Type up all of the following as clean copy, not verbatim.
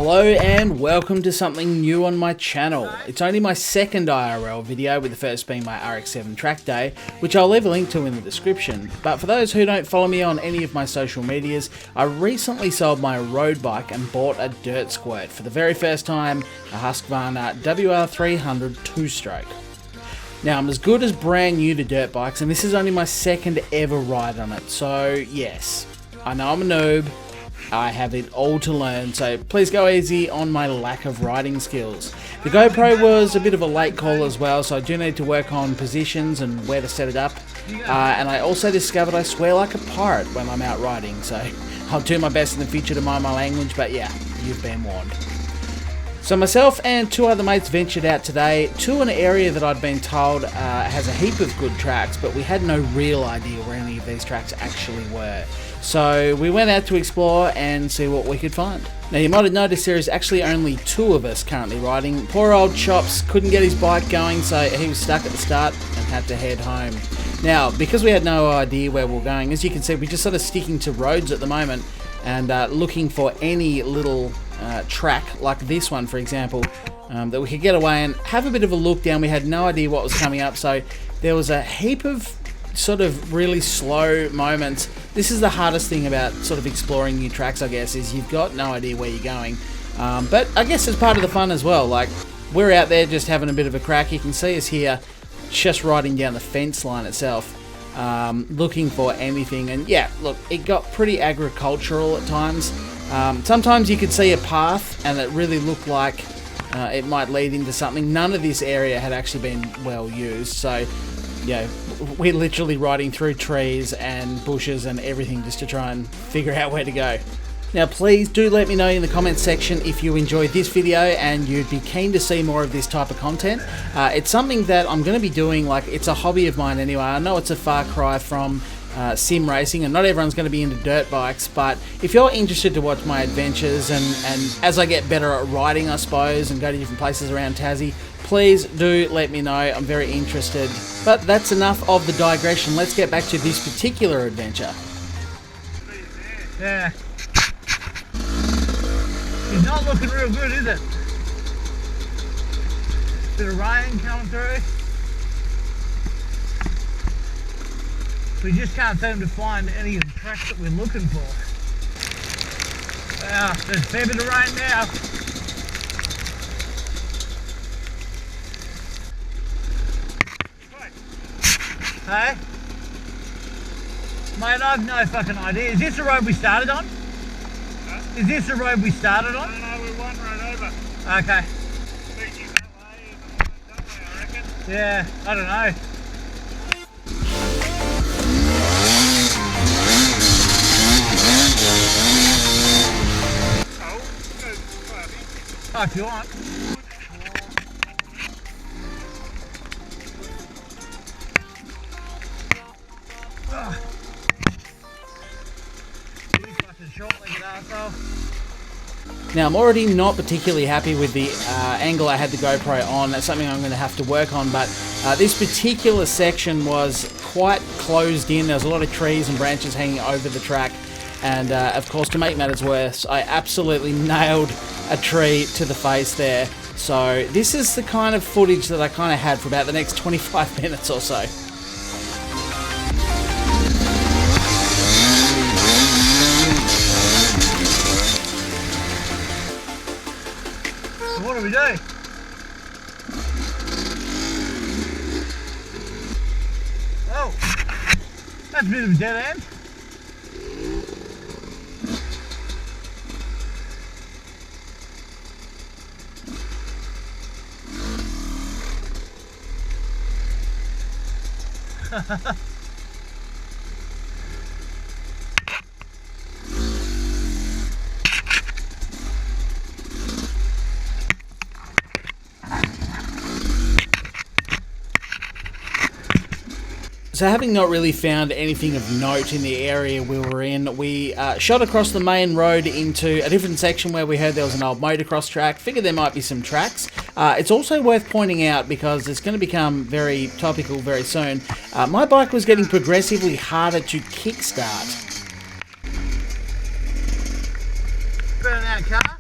Hello and welcome to something new on my channel. It's only my second IRL video, with the first being my RX-7 track day, which I'll leave a link to in the description. But for those who don't follow me on any of my social medias, I recently sold my road bike and bought a dirt squirt. For the very first time, a Husqvarna WR300 2-stroke. Now, I'm as good as brand new to dirt bikes, and this is only my second ever ride on it. So yes, I know I'm a noob. I have it all to learn, so please go easy on my lack of riding skills. The GoPro was a bit of a late call as well, so I do need to work on positions and where to set it up. And I also discovered I swear like a pirate when I'm out riding, so I'll do my best in the future to mind my language, but yeah, you've been warned. So myself and two other mates ventured out today to an area that I'd been told has a heap of good tracks, but we had no real idea where any of these tracks actually were. So we went out to explore and see what we could find. Now, you might have noticed there is actually only two of us currently riding. Poor old Chops couldn't get his bike going, so he was stuck at the start and had to head home. Now, because we had no idea where we were going, as you can see, we're just sort of sticking to roads at the moment and looking for any little track like this one, for example, that we could get away and have a bit of a look down. We had no idea what was coming up, so there was a heap of sort of really slow moments. This is the hardest thing about sort of exploring new tracks, I guess, is you've got no idea where you're going. But I guess it's part of the fun as well. Like, we're out there just having a bit of a crack. You can see us here just riding down the fence line itself, looking for anything. And yeah, look, it got pretty agricultural at times. Sometimes you could see a path and it really looked like it might lead into something. None of this area had actually been well used, so yeah, we're literally riding through trees and bushes and everything just to try and figure out where to go. Now, please do let me know in the comments section if you enjoyed this video and you'd be keen to see more of this type of content. It's something that I'm going to be doing, like, it's a hobby of mine anyway. I know it's a far cry from sim racing, and not everyone's going to be into dirt bikes, but if you're interested to watch my adventures and as I get better at riding, I suppose, and go to different places around Tassie, please do let me know. I'm very interested. But that's enough of the digression. Let's get back to this particular adventure. Yeah. It's not looking real good, is it? Bit of rain coming through. We just can't seem to find any of the tracks that we're looking for. There's a fair bit of rain now. Hey? Mate, I've no fucking idea. Is this the road we started on? Huh? Is this the road we started on? No, we're one road over. Okay. Speaking that way, I reckon. Yeah, I don't know. Oh, if you want. Now, I'm already not particularly happy with the angle I had the GoPro on. That's something I'm going to have to work on, but this particular section was quite closed in. There was a lot of trees and branches hanging over the track, and of course, to make matters worse, I absolutely nailed a tree to the face there. So this is the kind of footage that I kind of had for about the next 25 minutes or so. What do we do? Oh, that's a bit of a dead end. So, having not really found anything of note in the area we were in, we shot across the main road into a different section where we heard there was an old motocross track. Figured there might be some tracks. It's also worth pointing out, because it's going to become very topical very soon, my bike was getting progressively harder to kickstart. Burn out car.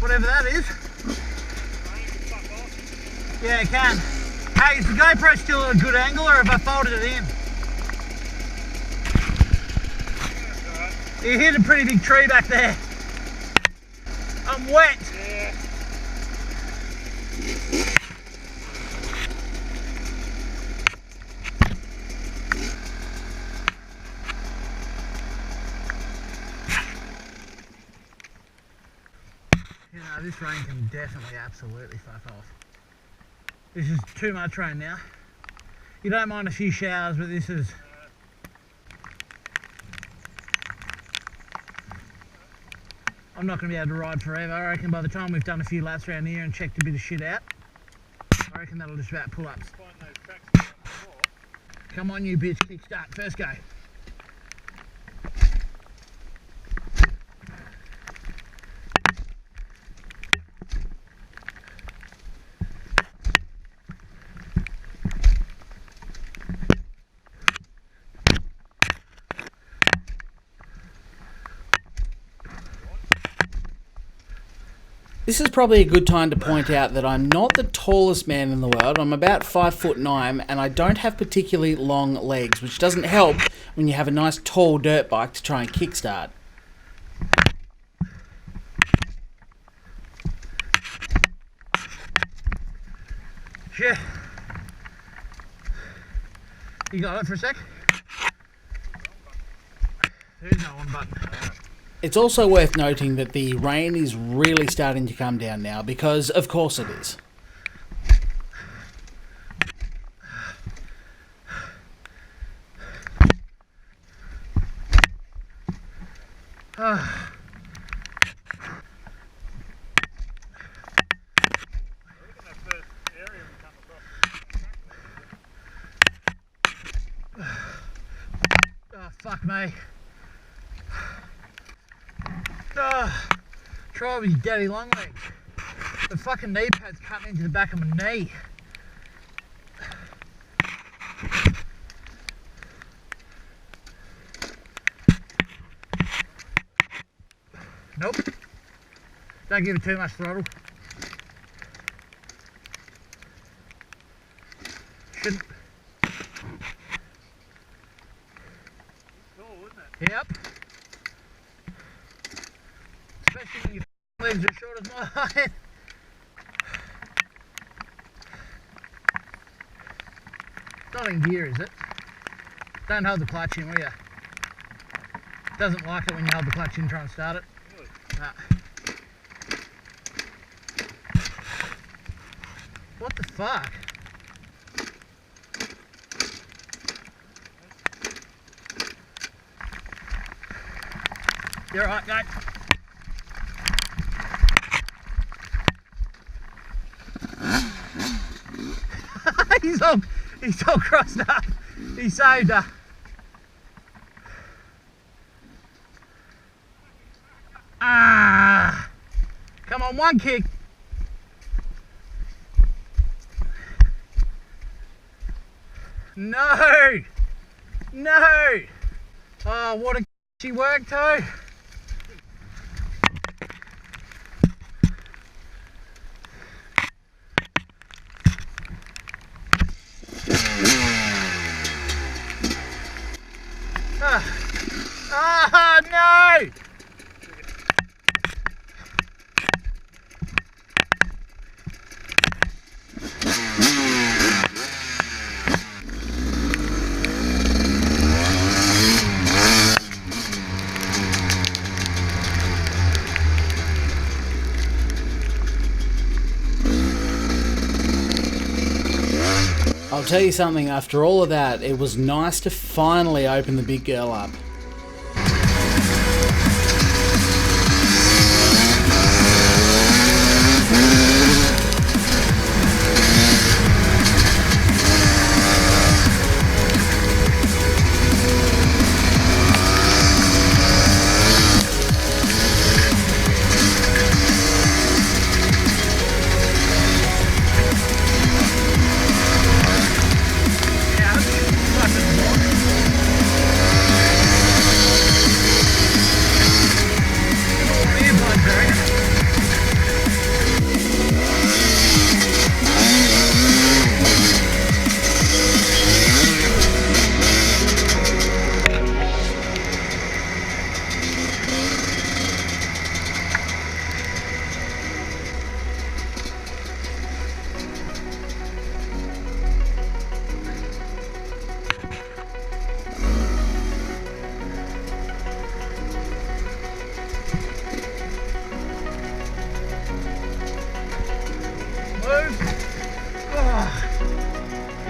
Whatever that is. Rain can fuck off. Yeah, it can. Hey, is the GoPro still at a good angle or have I folded it in? That's alright. You hit a pretty big tree back there. I'm wet. Yeah. You know, this rain can definitely absolutely fuck off. This is too much rain now. You don't mind a few showers, but this is... I'm not going to be able to ride forever. I reckon by the time we've done a few laps around here and checked a bit of shit out, I reckon that'll just about pull ups. Find those tracks on the floor. Come on, you bitch, kickstart. First go. This is probably a good time to point out that I'm not the tallest man in the world. I'm about 5'9" and I don't have particularly long legs, which doesn't help when you have a nice tall dirt bike to try and kickstart. Shit. You got it for a sec? There's no on button. It's also worth noting that the rain is really starting to come down now, because of course it is. I reckon that first area we come across. Oh, fuck me. Oh, try with your daddy long legs. The fucking knee pad's cutting into the back of my knee. Nope. Don't give it too much throttle. Shouldn't. Cool, isn't it? Yep. Especially when your legs are short as mine. Not in gear, is it? Don't hold the clutch in, will you? Doesn't like it when you hold the clutch in, try and start it. Really? Nah. What the fuck? You're right, mate. he's all crossed up. He saved her. Ah! Come on, one kick. No! No! Oh, what a she worked too. Ah, no! I'll tell you something, after all of that, it was nice to finally open the big girl up.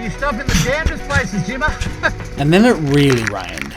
You stop in the damnedest places, Jimmer. And then it really rained.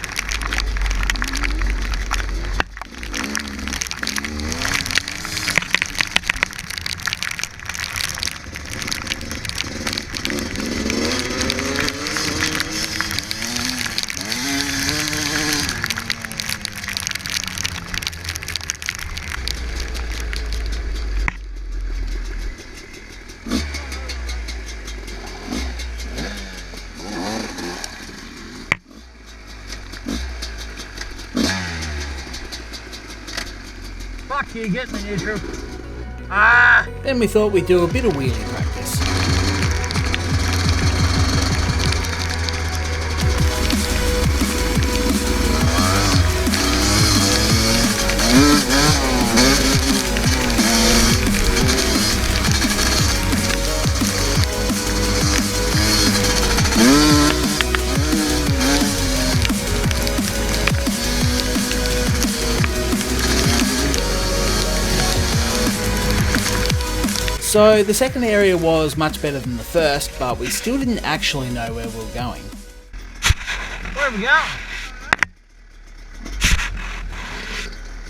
Fuck you, get me neutral. Ah! Then we thought we'd do a bit of wheelie practice. So the second area was much better than the first, but we still didn't actually know where we were going. Where are we going?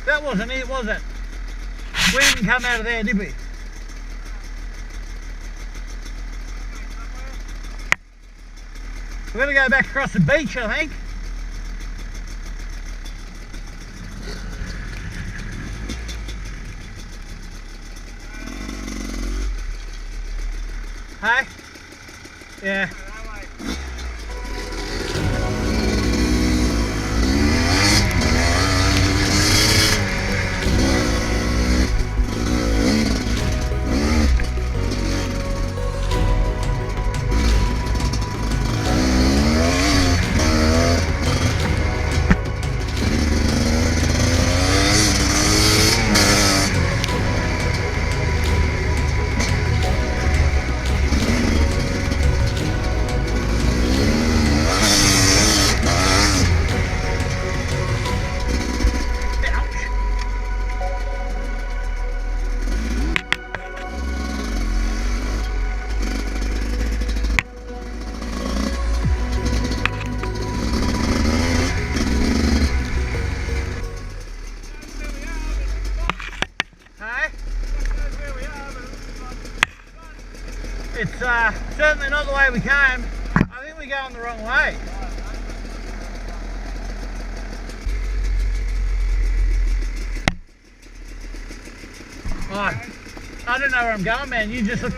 That wasn't it, was it? We didn't come out of there, did we? We're going to go back across the beach, I think. Hey? Yeah. It's certainly not the way we came. I think we're going the wrong way. Oh, I don't know where I'm going, man. You just look...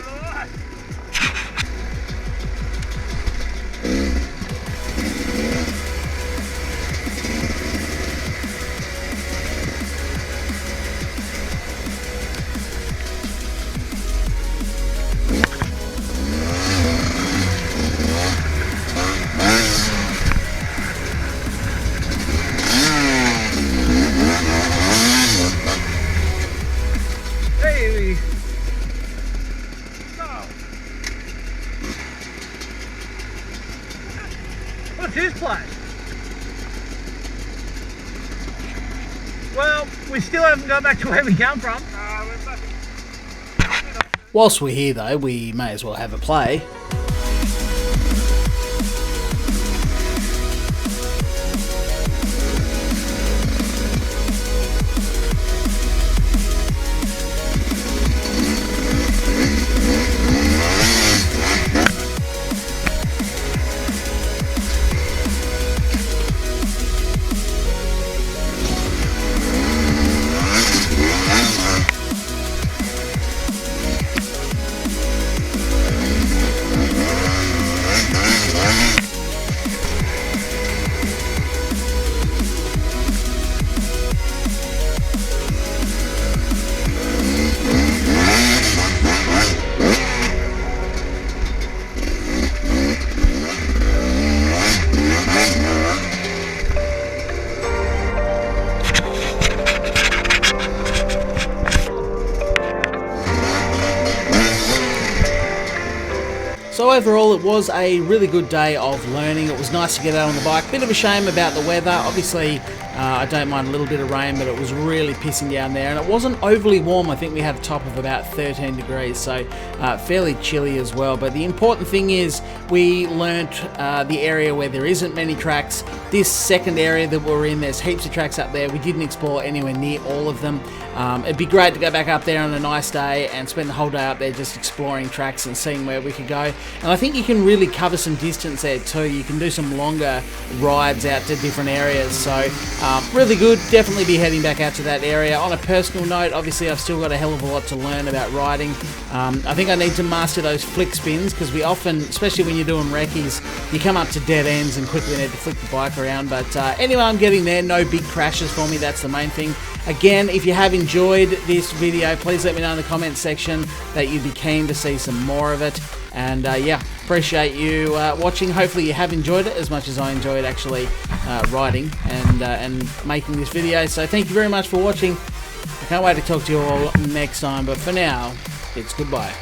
What's his place? Well, we still haven't got back to where we come from. Whilst we're here though, we may as well have a play. So overall it was a really good day of learning. It was nice to get out on the bike. Bit of a shame about the weather. Obviously I don't mind a little bit of rain, but it was really pissing down there, and it wasn't overly warm. I think we had a top of about 13 degrees, so fairly chilly as well. But the important thing is we learnt the area where there isn't many tracks. This second area that we're in, there's heaps of tracks up there. We didn't explore anywhere near all of them. It'd be great to go back up there on a nice day and spend the whole day up there just exploring tracks and seeing where we could go. And I think you can really cover some distance there too. You can do some longer rides out to different areas, so really good. Definitely be heading back out to that area. On a personal note, obviously I've still got a hell of a lot to learn about riding. I think I need to master those flick spins, because we often, especially when you're doing recce's, you come up to dead ends and quickly need to flick the bike around. But anyway, I'm getting there. No big crashes for me, that's the main thing. Again, if you have enjoyed this video, please let me know in the comments section that you'd be keen to see some more of it. And yeah, appreciate you watching. Hopefully you have enjoyed it as much as I enjoyed actually riding and making this video. So thank you very much for watching. I can't wait to talk to you all next time, but for now, it's goodbye.